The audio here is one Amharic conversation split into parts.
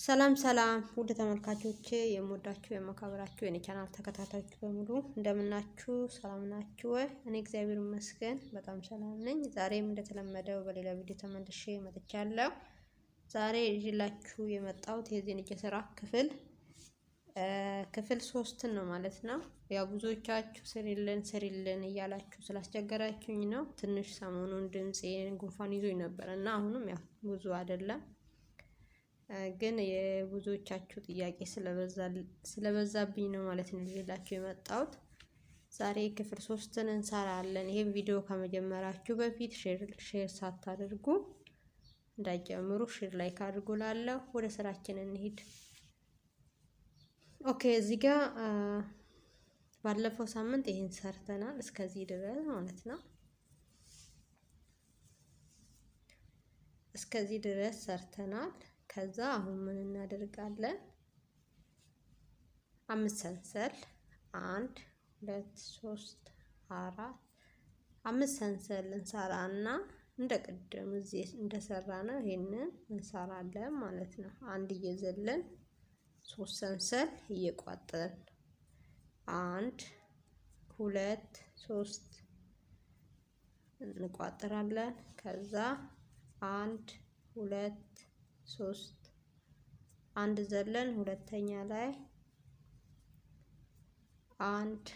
ሰላም ሰላም ውድ ተመልካቾቼ የምወዳችሁ የማከብራችሁ የኔ ቻናል ተከታታዮች በሙሉ እንደምናችሁ ሰላም ናችሁ ወይ? እኔ እግዚአብሔር ይመስገን በጣም ሰላም ነኝ። ዛሬም እንደተለመደው በሌላ ቪዲዮ ተመልሼ መጥቻለሁ። ዛሬ ይዤላችሁ የመጣሁት የዚህን እጅ ስራ ክፍል 3 ነው ማለት ነው። ያው ብዙዎቻችሁ ስሪልን እያላችሁ ስላስቸገራችሁኝ ነው። ትንሽ ሰሞኑን ድምጼን ጉንፋን ይዞኝ ነበር እና አሁንም ያው ብዙ አይደለም ግን የብዙዎቻችሁ ጥያቄ ስለበዛብኝ ነው ማለት ነው ይዤላችሁ የመጣሁት። ዛሬ ክፍል 3ን እንሰራለን። ይሄን ቪዲዮ ከመጀመራችሁ በፊት ሼር ሳታደርጉ እንዳይጀምሩ ሼር ላይክ አድርጉላለሁ። ወደ ስራችን እንሂድ። ኦኬ እዚህ ጋር ባለፈው ሳምንት ይሄን ሰርተናል እስከዚህ ድረስ ማለት ነው። እስከዚህ ድረስ ሰርተናል። ከዛ አሁን ምን እናደርጋለን? 5 ሰንሰል 1 2 3 4 5 ሰንሰል እንሰራና እንደ ቅድም እዚህ እንደሰራነው ይሄንን እንሰራለን ማለት ነው። አንድ እየዘለን 3 ሰንሰል እየቋጠርን 1 2 3 እንቋጥራለን። ከዛ 1 2 3 አንድ ዘለን ሁለተኛ ላይ 1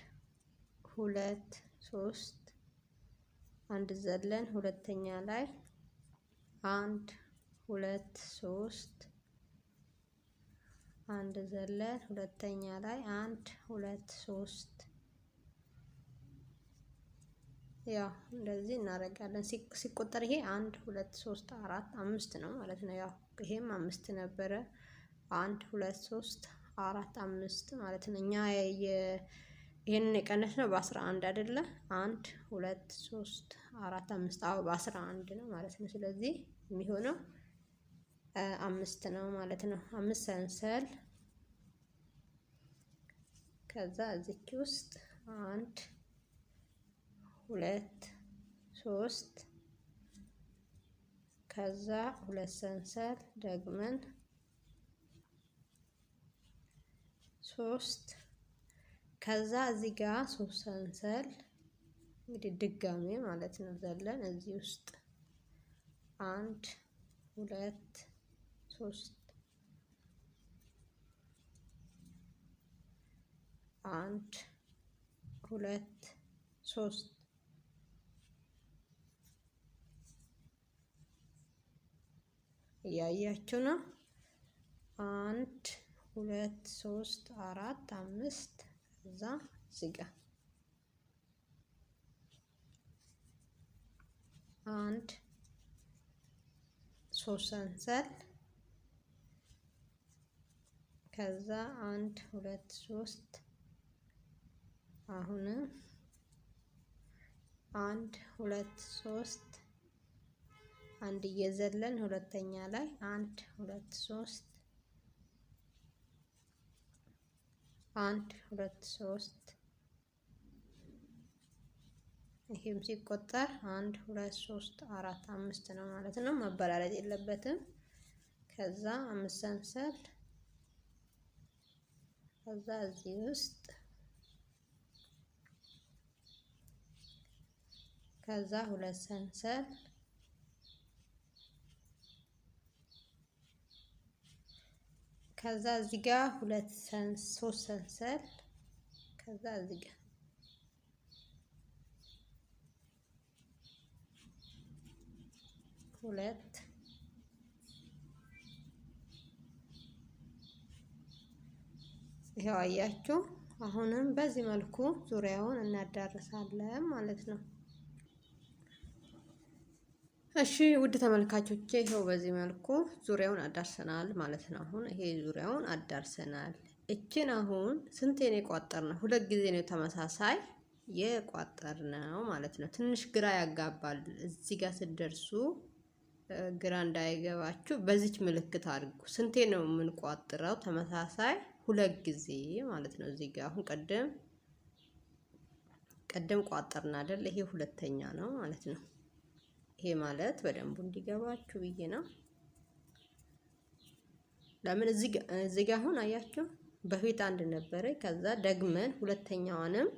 2 3 አንድ ዘለን ሁለተኛ ላይ 1 2 3 አንድ ዘለን ሁለተኛ ላይ 1 2 3 ያው እንደዚህ እናደርጋለን። ሲቆጠር ይሄ 1 2 3 4 5 ነው ማለት ነው። ያው ይሄም 5 ነበረ 1 2 3 4 5 ማለት ነው። እኛ ይሄንን የቀነስነው በ11 አይደለ? 1 2 3 4 5 አዎ በ11 ነው ማለት ነው። ስለዚህ የሚሆነው 5 ነው ማለት ነው። 5 ሰንሰል ከዛ እዚህ ውስጥ 1 2 3 ከዛ 2 ሰንሰል ደግመን 3 ከዛ እዚህ ጋር 3 ሰንሰል እንግዲህ ድጋሜ ማለት ነው ዘለን እዚህ ውስጥ 1 2 3 1 2 3 እያያችሁ ነው። 1 2 3 4 5 ከዛ እዚህ ጋር 1 3 ሰንሰል ከዛ 1 2 3 አሁንም 1 2 3 አንድ እየዘለን ሁለተኛ ላይ 1 2 3 1 2 3 ይሄም ሲቆጠር 1 2 3 4 5 ነው ማለት ነው። መበላለጥ የለበትም። ከዛ 5 ሰንሰል ከዛ እዚህ ውስጥ ከዛ 2 ሰንሰል ከዛ እዚህ ጋር 3 ሰንሰል ከዛ እዚህ ጋር 2 ይሄው አያችሁ። አሁንም በዚህ መልኩ ዙሪያውን እናዳርሳለን ማለት ነው። እሺ ውድ ተመልካቾቼ ይሄው በዚህ መልኩ ዙሪያውን አዳርሰናል ማለት ነው። አሁን ይሄ ዙሪያውን አዳርሰናል። እችን አሁን ስንቴ ነው የቋጠርነው? 2 ጊዜ ነው ተመሳሳይ የቋጠርነው ማለት ነው። ትንሽ ግራ ያጋባል። እዚህ ጋር ስትደርሱ ግራ እንዳይገባችሁ በዚች ምልክት አድርጉ። ስንቴ ነው የምንቋጥረው? ተመሳሳይ 2 ጊዜ ማለት ነው። እዚህ ጋር አሁን ቀደም ቋጠርን አይደል? ይሄ ሁለተኛ ነው ማለት ነው። ይሄ ማለት በደንቡ እንዲገባችሁ ብዬ ነው። ለምን እዚህ ጋር አሁን አያችሁ በፊት አንድ ነበረ። ከዛ ደግመን ሁለተኛዋንም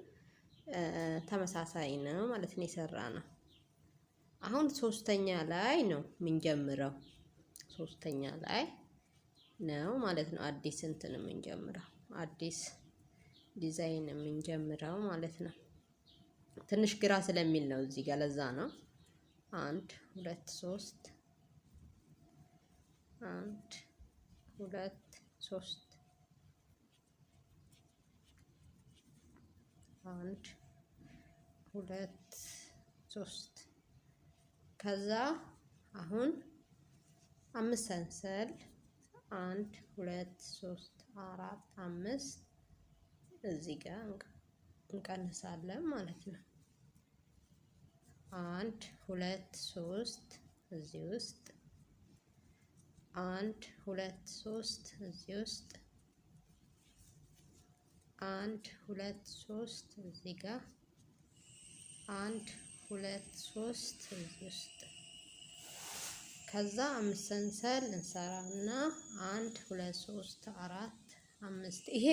ተመሳሳይ ነው ማለት ነው የሰራ ነው። አሁን ሶስተኛ ላይ ነው የምንጀምረው። ሶስተኛ ላይ ነው ማለት ነው አዲስ እንትን የምንጀምረው፣ አዲስ ዲዛይን የምንጀምረው ማለት ነው። ትንሽ ግራ ስለሚል ነው እዚህ ጋር፣ ለዛ ነው 1 2 3 1 2 3 1 2 3 ከዛ አሁን 5 ሰንሰል 1 2 3 4 5 እዚህ ጋር እንቀንሳለን ማለት ነው። 1 2 3 እዚህ ውስጥ 1 2 3 እዚህ ውስጥ 1 2 3 እዚህ ጋር 1 2 3 እዚህ ውስጥ ከዛ 5 ሰንሰል እንሰራና 1 2 3 4 5 ይሄ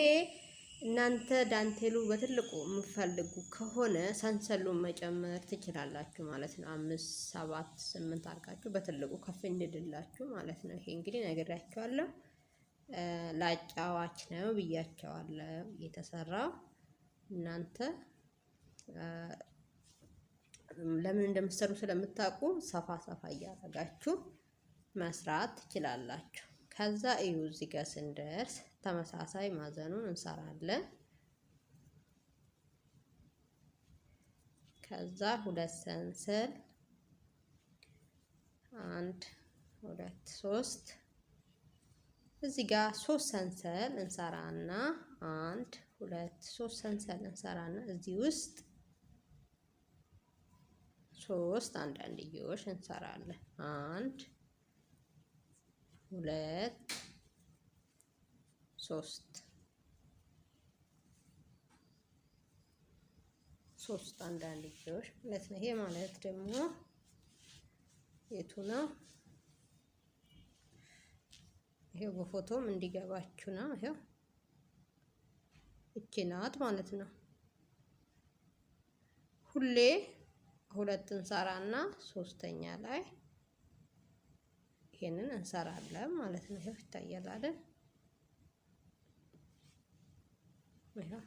እናንተ ዳንቴሉ በትልቁ የምትፈልጉ ከሆነ ሰንሰሉን መጨመር ትችላላችሁ ማለት ነው። 5 7 8 አድርጋችሁ በትልቁ ከፍ እንድላችሁ ማለት ነው። ይሄ እንግዲህ ነግራችኋለሁ፣ ላጫዋች ነው ብያቸዋለሁ የተሰራው። እናንተ ለምን እንደምትሰሩ ስለምታውቁ ሰፋ ሰፋ እያደረጋችሁ መስራት ትችላላችሁ። ከዛ እዩ እዚህ ጋር ስንደርስ ተመሳሳይ ማዕዘኑን እንሰራለን። ከዛ 2 ሰንሰል 1 2 3 እዚህ ጋር 3 ሰንሰል እንሰራና 1 2 3 ሰንሰል እንሰራና እዚህ ውስጥ 3 አንዳንድዮሽ እንሰራለን። 1 2 3 3 አንዳንድዮሽ ማለት ነው። ይሄ ማለት ደግሞ የቱ ነው? ይሄው በፎቶም እንዲገባችሁ ነው። ይሄው እቺ ናት ማለት ነው። ሁሌ 2 እንሰራና ሶስተኛ ላይ ይሄንን እንሰራለን ማለት ነው። ይሄው ይታያል አይደል? ይሄው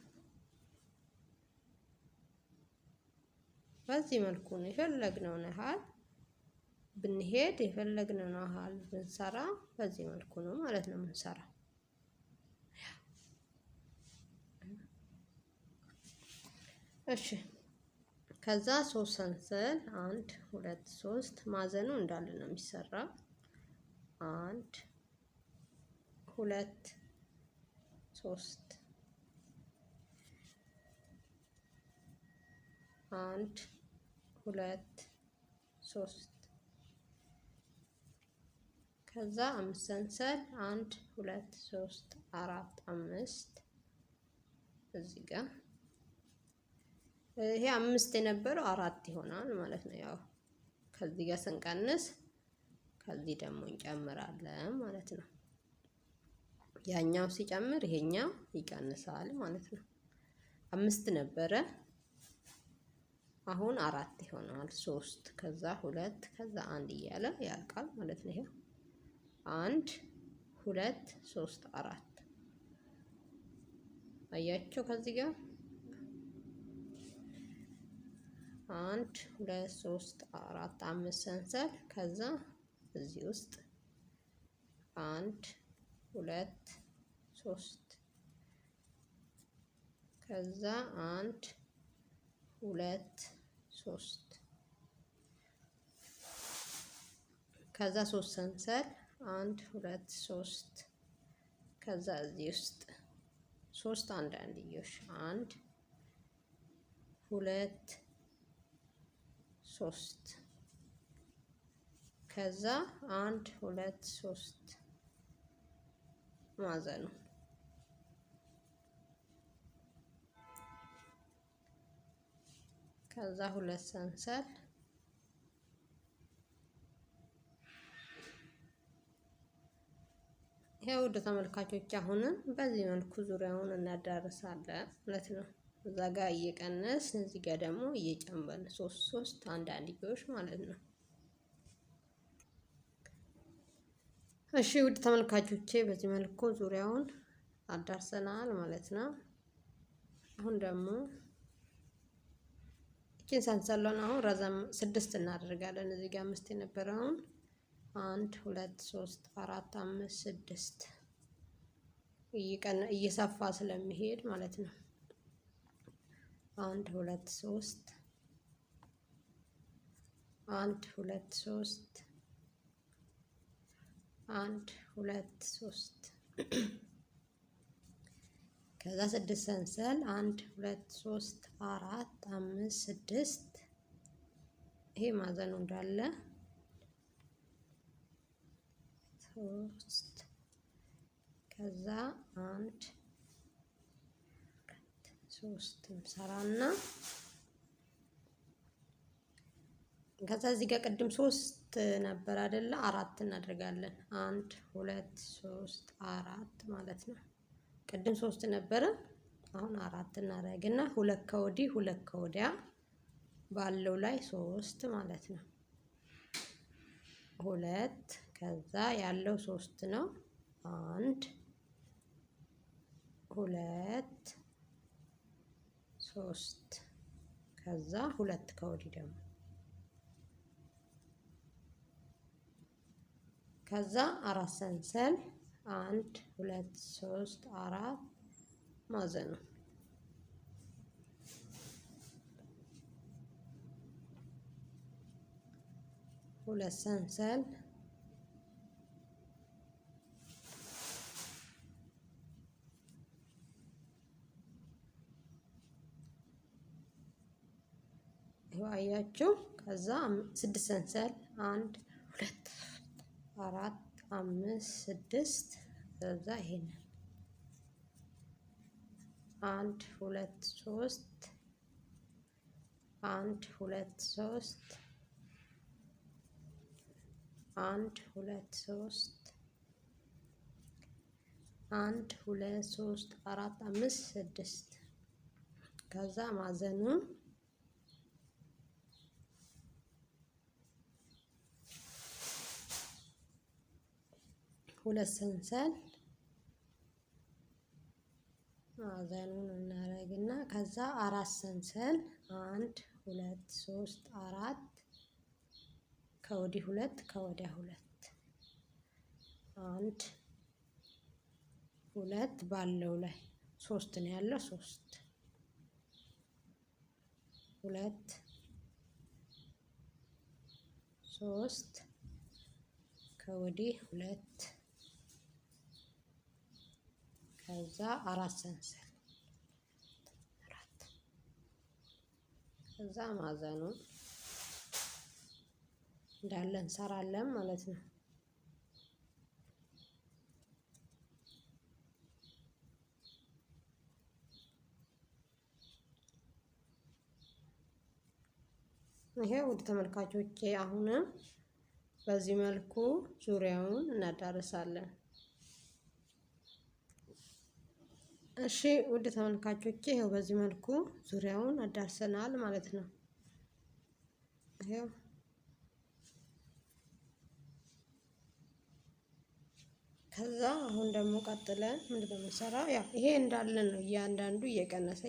በዚህ መልኩ ነው የፈለግነውን ያህል ብንሄድ የፈለግነውን ያህል ብንሰራ በዚህ መልኩ ነው ማለት ነው የምንሰራው። እሺ ከዛ 3 ሰንሰል 1 2 3 ማዕዘኑ እንዳለ ነው የሚሰራው። 1 2 3 1 2 3 ከዛ 5 ሰንሰል 1 2 3 4 5 እዚህ ጋር ይሄ 5 የነበረው 4 ይሆናል ማለት ነው። ያው ከዚህ ጋር ስንቀንስ ከዚህ ደግሞ እንጨምራለን ማለት ነው። ያኛው ሲጨምር ይሄኛው ይቀንሳል ማለት ነው። 5 ነበረ አሁን 4 ይሆናል። 3 ከዛ 2 ከዛ 1 እያለ ያልቃል ማለት ነው። ይሄ 1 2 3 4 አያችሁ ከዚህ ጋር 1 2 3 4 5 ሰንሰል ከዛ እዚህ ውስጥ 1 2 3 ከዛ 1 2 3 ከዛ 3 ሰንሰል 1 2 3 ከዛ እዚህ ውስጥ 3 አንዳንድዮሽ 1 2 3 ከዛ 1 2 3 ማዕዘኑ ከዛ 2 ሰንሰል ይሄው ውድ ተመልካቾች አሁንም በዚህ መልኩ ዙሪያውን እናዳርሳለን ማለት ነው። እዛ ጋር እየቀነስን እዚህ ጋር ደግሞ እየጨመርን ሶስት አንዳንድዮሽ ማለት ነው። እሺ ውድ ተመልካቾቼ በዚህ መልኩ ዙሪያውን አዳርሰናል ማለት ነው። አሁን ደግሞ እቺን ሰንሰሎን አሁን ረዘም 6 እናደርጋለን። እዚህ ጋር 5 የነበረውን 1 2 3 4 5 6 እየሰፋ ስለሚሄድ ማለት ነው። 1 2 3 1 2 3 1 2 3 ከዛ 6 ሰንሰል 1 2 3 4 5 6 ይሄ ማዕዘኑ እንዳለ 3 ከዛ 1 3 እንሰራና ከዛ እዚህ ጋር ቅድም 3 ነበር አይደለ? 4 እናደርጋለን። 1 2 3 4 ማለት ነው። ቅድም 3 ነበረ። አሁን 4 እናደርግና 2 ከወዲህ 2 ከወዲያ ባለው ላይ 3 ማለት ነው። 2 ከዛ ያለው 3 ነው። 1 2 3 ከዛ 2 ከወዲህ ደግሞ ከዛ 4 ሰንሰል 1 2 3 4 ማዕዘኑ 2 ሰንሰል 6 ሰንሰል 1 2 4 5 6 ከዛ ይሄንን 1 2 3 1 2 3 1 2 3 1 2 3 4 5 6 ከዛ ማዕዘኑ 2 ሰንሰል ማዕዘኑን እናደርግና ከዛ 4 ሰንሰል 1 2 3 4 ከወዲህ 2 ከወዲያ 2 1 2 ባለው ላይ 3 ነው ያለው 3 2 3 ከወዲህ 2 ከዛ 4 ሰንሰል 4 ከዛ ማዕዘኑ እንዳለ እንሰራለን ማለት ነው። ይሄ ውድ ተመልካቾቼ አሁንም በዚህ መልኩ ዙሪያውን እናዳርሳለን። እሺ ውድ ተመልካቾቼ ይሄው በዚህ መልኩ ዙሪያውን አዳርሰናል ማለት ነው። ይሄው ከዛ አሁን ደግሞ ቀጥለን ምንድነው የምንሰራው? ያው ይሄ እንዳለ ነው። እያንዳንዱ እየቀነሰ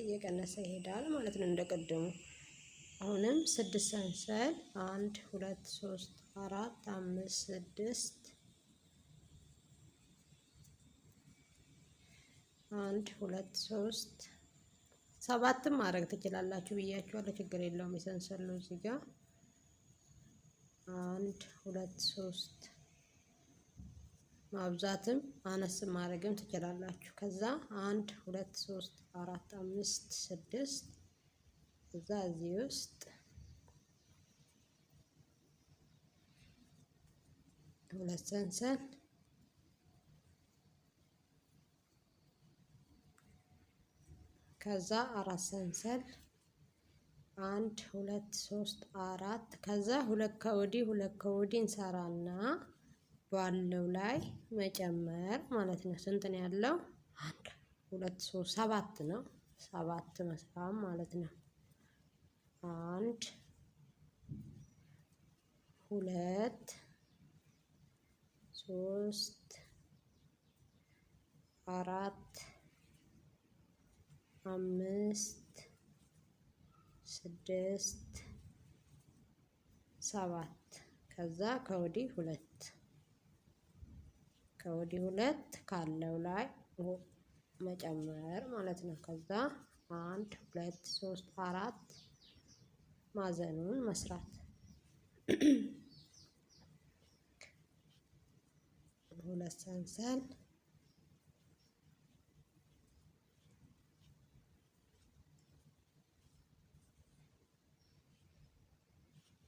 ይሄዳል ማለት ነው እንደቀደሙ። አሁንም 6 ሰንሰል 1 2 3 4 5 6 1 2 3 7ም ማድረግ ትችላላችሁ ብያችኋለሁ። ችግር የለውም። የሰንሰሉ እዚህ ጋር 1 2 3 ማብዛትም አነስም ማድረግም ትችላላችሁ። ከዛ 1 2 3 4 5 6 እዛ እዚህ ውስጥ 2 ሰንሰል ከዛ 4 ሰንሰል 1 2 3 4 ከዛ 2 ከወዲህ 2 ከወዲህ እንሰራና ባለው ላይ መጨመር ማለት ነው። ስንት ነው ያለው? 1 2 3 7 ነው። 7 መስራት ማለት ነው። 1 2 3 4 5 6 7 ከዛ ከወዲህ 2 ካለው ላይ መጨመር ማለት ነው። ከዛ 1 2 3 4 ማዕዘኑን መስራት ሁለት ሰንሰል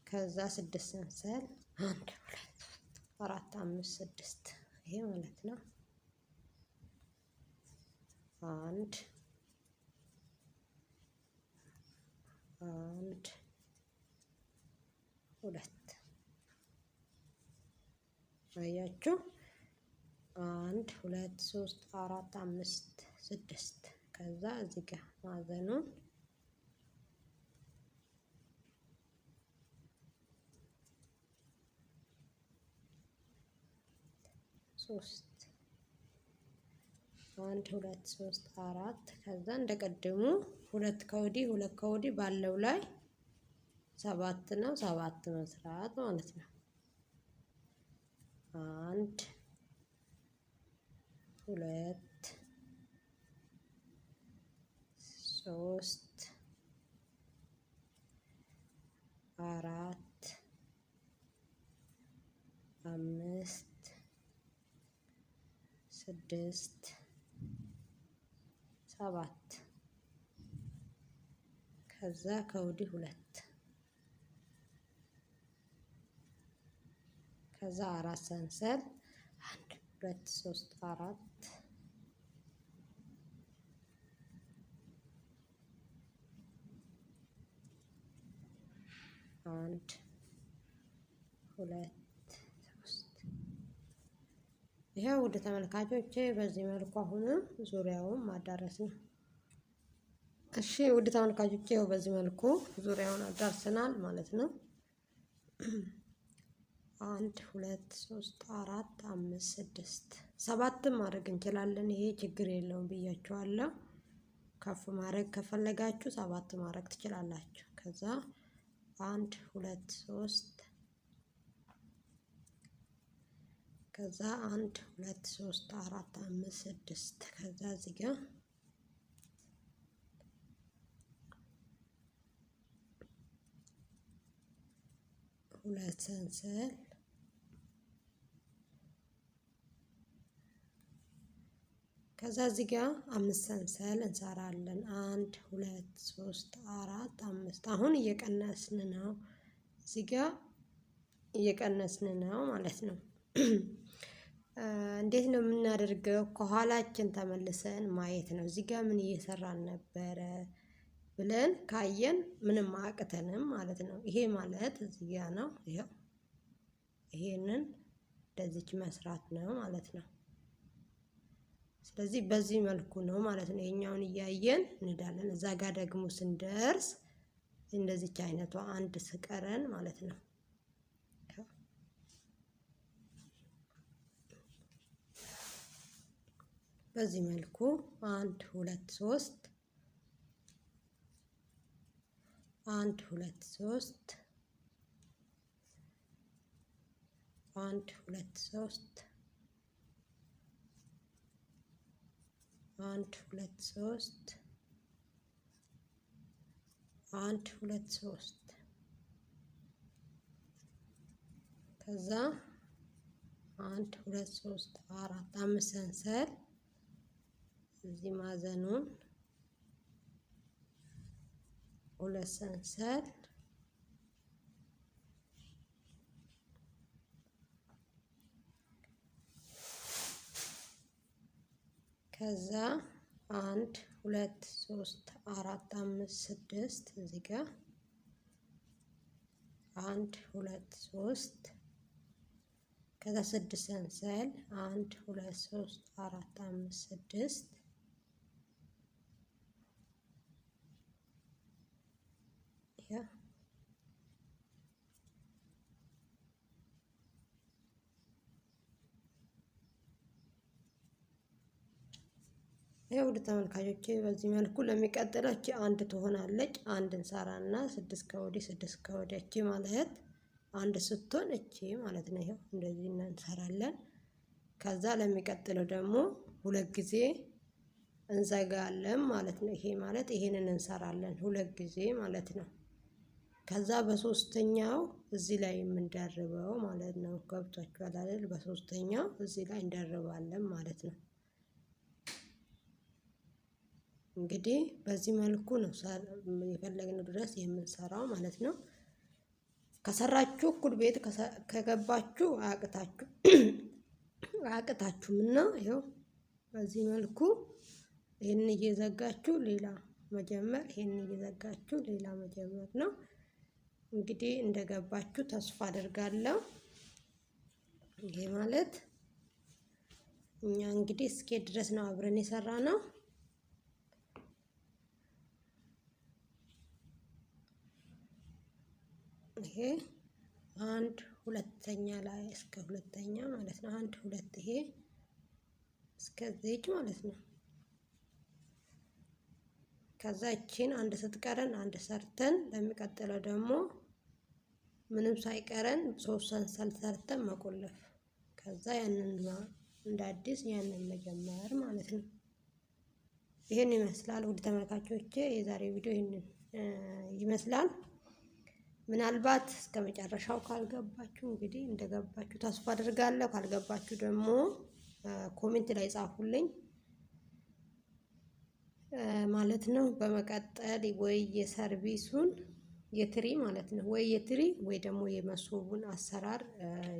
ከዛ 6 ሰንሰል 1 2 4 5 6 ይሄ ማለት ነው። 1 2 አያችሁ። 1 2 3 4 5 6 ከዛ እዚህ ጋር ማዕዘኑን ሶስት 1 2 3 4 ከዛ እንደቀደሙ 2 ከወዲህ ባለው ላይ 7 ነው። 7 መስራት ማለት ነው። 1 2 3 4 5 6 7 ከዛ ከወዲህ 2 ከዛ 4 ሰንሰል 1 2 3 4 1 2 ይሄው ወደ ተመልካቾቼ በዚህ መልኩ አሁንም ዙሪያውን ማዳረስ ነው። እሺ ወደ ተመልካቾቼ ይሄው በዚህ መልኩ ዙሪያውን አዳርሰናል ማለት ነው። 1 2 3 4 5 6 7 ማድረግ እንችላለን። ይሄ ችግር የለውም ብያችኋለሁ። ከፍ ማድረግ ከፈለጋችሁ 7 ማድረግ ትችላላችሁ። ከዛ 1 2 3 ከዛ 1 2 3 4 5 6 ከዛ እዚህ ጋር ሁለት ሰንሰል ከዛ እዚህ ጋር 5 ሰንሰል እንሰራለን። 1 2 3 4 5 አሁን እየቀነስን ነው። እዚህ ጋር እየቀነስን ነው ማለት ነው። እንዴት ነው የምናደርገው? ከኋላችን ተመልሰን ማየት ነው። እዚህ ጋር ምን እየሰራን ነበረ ብለን ካየን ምንም አያቅተንም ማለት ነው። ይሄ ማለት እዚህ ጋር ነው። ይሄው ይሄንን እንደዚች መስራት ነው ማለት ነው። ስለዚህ በዚህ መልኩ ነው ማለት ነው። የኛውን እያየን እንዳለን እዛ ጋር ደግሞ ስንደርስ እንደዚች አይነቷ አንድ ስቀረን ማለት ነው። በዚህ መልኩ 1 2 3 1 2 3 1 2 3 1 2 3 1 2 3 ከዛ 1 2 3 4 5 ሰንሰል እዚህ ማዕዘኑን 2 ሰንሰል ከዛ 1 2 3 4 5 6 እዚህ ጋር 1 2 3 ከዛ 6 ሰንሰል 1 2 3 4 5 6 ያ ውድ ተመልካቾቼ በዚህ መልኩ ለሚቀጥለች አንድ ትሆናለች። አንድ እንሰራና 6 ከወዲህ 6 ከወዲህ እቺ ማለት አንድ ስትሆን እቺ ማለት ነው። ይሄው እንደዚህ እንሰራለን። ከዛ ለሚቀጥለው ደግሞ 2 ጊዜ እንዘጋለን ማለት ነው። ይሄ ማለት ይሄንን እንሰራለን 2 ጊዜ ማለት ነው። ከዛ በሶስተኛው እዚህ ላይ የምንደርበው ማለት ነው። ገብቷችኋል አይደል? በሶስተኛው እዚህ ላይ እንደርባለን ማለት ነው። እንግዲህ በዚህ መልኩ ነው የፈለግነው ድረስ የምንሰራው ማለት ነው። ከሰራችሁ እኩል ቤት ከገባችሁ አያቅታችሁም እና ይኸው በዚህ መልኩ ይሄን እየዘጋችሁ ሌላ መጀመር፣ ይሄን እየዘጋችሁ ሌላ መጀመር ነው። እንግዲህ እንደገባችሁ ተስፋ አደርጋለሁ። ይሄ ማለት እኛ እንግዲህ እስከ ድረስ ነው አብረን የሰራ ነው። ይሄ 1 ሁለተኛ ላይ እስከ ሁለተኛ ማለት ነው። 1 2 ይሄ እስከዚህ ማለት ነው። ከዛ እቺን አንድ ስትቀረን አንድ ሰርተን ለሚቀጥለው ደግሞ ምንም ሳይቀረን 3 ሰንሰል ሰርተን መቆለፍ። ከዛ ያንን እንደ አዲስ ያንን መጀመር ማለት ነው። ይሄን ይመስላል ውድ ተመልካቾቼ፣ የዛሬ ቪዲዮ ይሄንን ይመስላል። ምናልባት እስከ መጨረሻው ካልገባችሁ እንግዲህ እንደገባችሁ ተስፋ አድርጋለሁ። ካልገባችሁ ደግሞ ኮሜንት ላይ ጻፉልኝ ማለት ነው። በመቀጠል ወይ የሰርቪሱን የትሪ ማለት ነው ወይ የትሪ ወይ ደግሞ የመሶቡን አሰራር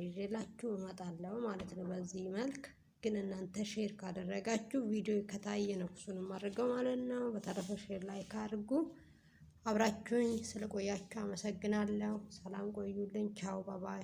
ይዤላችሁ እመጣለሁ ማለት ነው። በዚህ መልክ ግን እናንተ ሼር ካደረጋችሁ ቪዲዮ ከታየ ነው እሱንም አድርገው ማለት ነው። በተረፈ ሼር ላይክ አድርጉ። አብራችሁኝ ስለቆያችሁ አመሰግናለሁ። ሰላም ቆዩልኝ። ቻው ባባይ